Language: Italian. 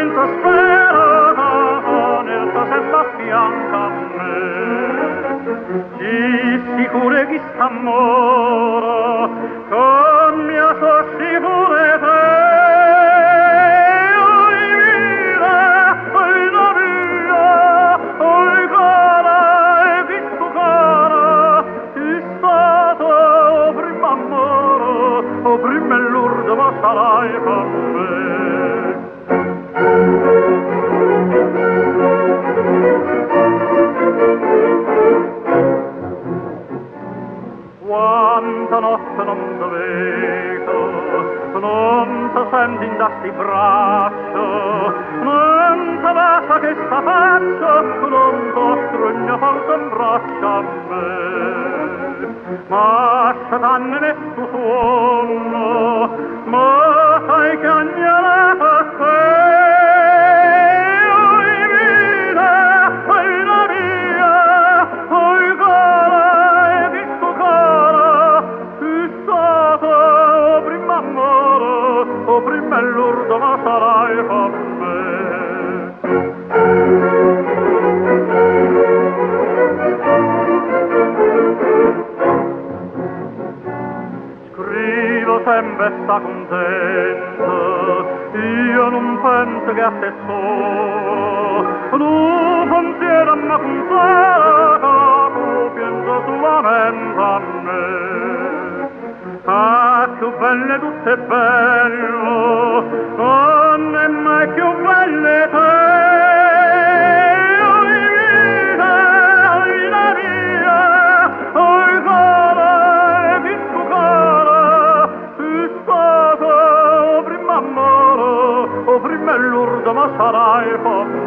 senza speranza sempre a fianco a me. Chi sicure chi sta moro, con mia so sicure te. Prima e l'urdo ma sarai con me. Quanta notte non ti vedo, non ti senti in dasti braccio, non ti basta che sta faccia, non ti strugno forte in braccio a me. Ma s'danne ne tu suono, ma sai che agnelata sei, oi vita, oi la mia, oi cara, e di sto cara, tu stato o prima amore, o prima l'urdo, ma sarai con me. Sempre sta contento, io non penso che a te solo, tu pensiero ma consola, tu penso solamente a me. Ah, più belle tutte bello, non è mai più belle te. O prima l'urdo ma sarai con